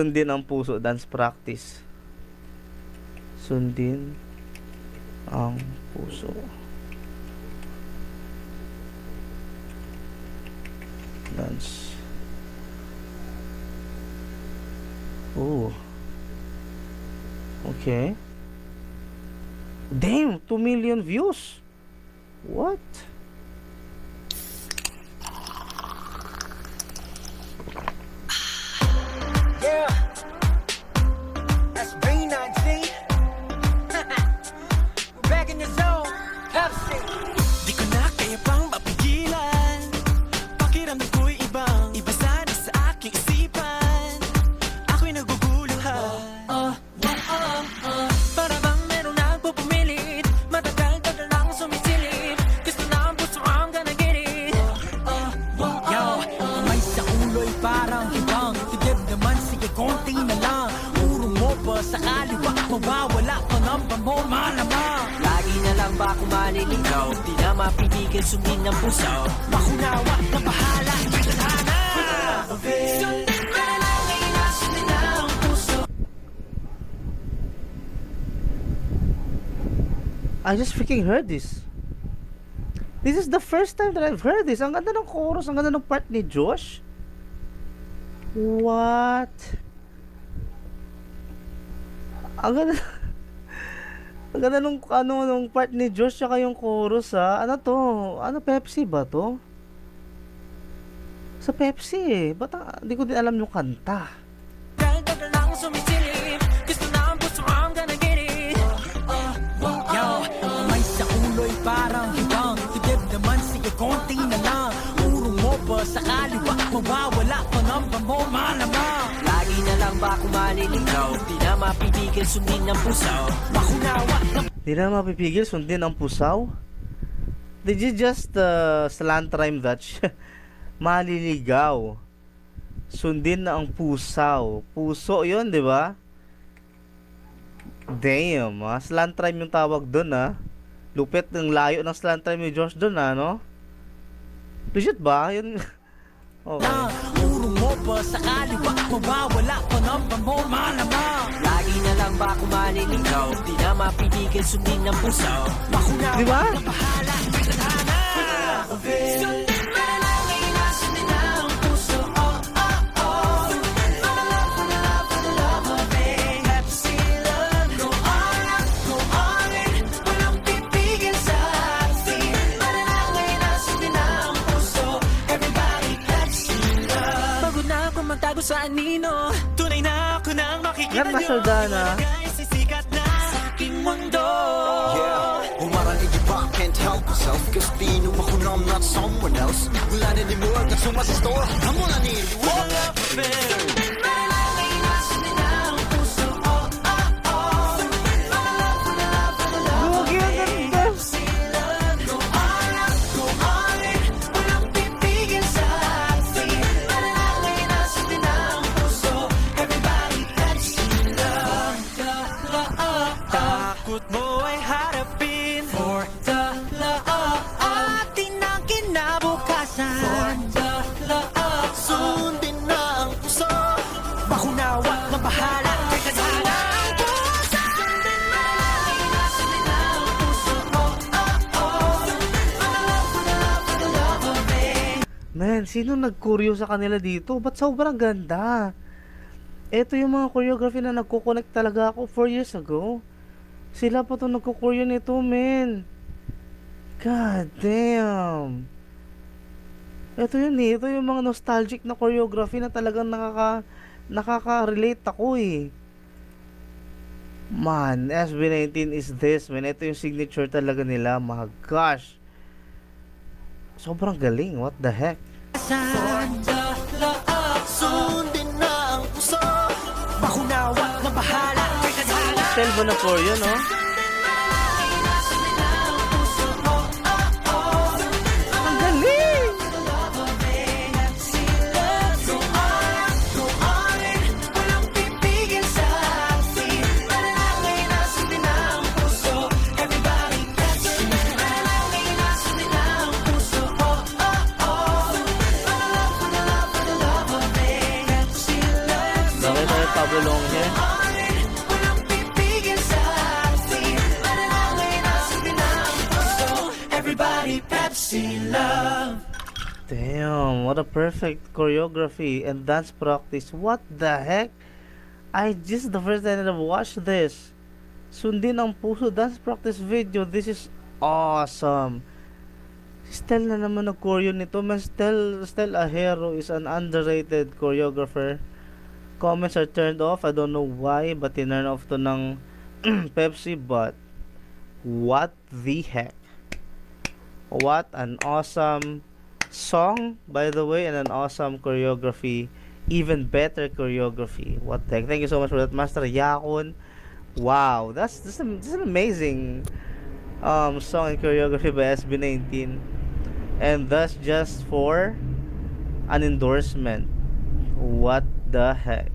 Sundin ang puso, dance practice. Sundin ang puso. Dance. Oh. Okay. Damn, 2 million views. What? Yeah, that's B9G. We're back in the zone. Pepsi. Di ko na kaya pang mapigilan. Pakiramdam ko'y ibang iba sana sa aking isipan. Ako'y naguguluhan. Para bang merong nagpupumilit. Matagal-tagal lang sumisilip. Gusto na ang puso ang gonna get it. Yo, kamay sa ulo'y parang ibang. Tidib naman sige konti na lang. Urong mo pa sa kaliwa. Mawawala pa ng mo malamang. Lagi na lang ba ako maliligaw? Di na mapipigil sundin ng puso. Makunawa na bahala. Tadhana. Sundin ka na lang, ngayon na sundin na ang puso. I just freaking heard this. This is the first time that I've heard this. Ang ganda ng chorus, ang ganda ng part ni Josh. What? Ang ganda. Ang ganda nung nung part ni Josh tsaka yung chorus ha. Ano to? Ano, Pepsi ba to? Sa Pepsi eh. Ba't hindi ko din alam yung kanta. Tagal lang sumisilip. Gusto na ang puso ang gonna get it. Yo, kamay sa ulo'y parang hibang. Tidib naman sige konti na lang. Urong mo pa sa kaliwa. Mawawala pa ng mo malamang. Lagi na lang ba ako maliligaw? Di na mapipigil sundin ng puso. Makunawa na Di na mapipigil sundin ang pusaw. Did you just slant rhyme that? Maliligaw. Sundin na ang pusaw. Puso yun, di ba? Damn, slant rhyme yung tawag dun, Lupit ng layo ng slant rhyme ni Josh dun, no? Legit ba? Yun. Okay. urong mo pa sa kaliwa. Mawawala pa ng mo malamang. Lagi na lang ba ako maliligaw? Di na mapipigil sundin ng puso. Makunawa Di ba? na bahala. Tadhana. Sundin ka na lang, ngayon na sundin na ang puso. Sundin for the love, for the love, for the love of it. Pepsi love, go on it. Walang pipigil sa atin. Para na ngayon na sundin na ang puso. Everybody Pepsi love. Pagod na ako magtago sa anino. Tunay na ako nang makikita Yan, Masaldana. Sisikat na sa aking mundo. Yeah, umarang iba, can't help myself. Cause pinom ako na I'm not someone else. Wala na ni mo, nagsuma sa store. Amo na ni Para na ngayon na sundin na ang puso. Sundin for the love, for the love, for the love of Lugi, ang it. ganda. Pepsi love, go on it. Walang pipigil sa atin. Para na ngayon na sundin na ang puso. Everybody Pepsi love. Takot mo ay harapin. For the love. Atin ang kinabukasan. For the love. Sundin na ang puso. Makunawa na bahala. Tadhana. Sundin na ngayon na sundin na ang puso. Sundin for the love, for the love, for the love of it. Man, sino nag-choreo sa kanila dito? Ba't sobrang ganda? Ito yung mga choreography na nagko-connect talaga ako 4 years ago. Sila pa to nagko-choreo nito, man. God damn. Ito yun eh. Ito yung mga nostalgic na choreography na talagang nakaka-relate ako eh. Man, SB19 is this, man. Ito yung signature talaga nila. My gosh. Sobrang galing. What the heck? Sundin na ang puso. Makunawa na bahala. Tadhana. Selva na for yun, no? Ang galing! Walang pipigil sa atin. Para na ngayon na sundin na ang puso. Everybody Pepsi. Para na ngayon na sundin na ang puso. For the love, for the love, for the love of it. Pepsi love. Bakit tayo Pablo long hair. Walang pipigil sa atin. Manalangin na sabi ng puso. Everybody Pepsi love. Damn, what a perfect choreography and dance practice. What the heck? This is the first time that I've watched this. Sundin ang puso dance practice video. This is awesome. Si Stel na naman nag-choreo nito. Man, Stel Ahero is an underrated choreographer. Comments are turned off. I don't know why, but tinurn off to ng Pepsi. But what the heck? What an awesome song, by the way, and an awesome choreography. Even better choreography. What the heck? Thank you so much for that, Master Yakun. Wow, that's an amazing song and choreography by SB19. And that's just for an endorsement. What the heck?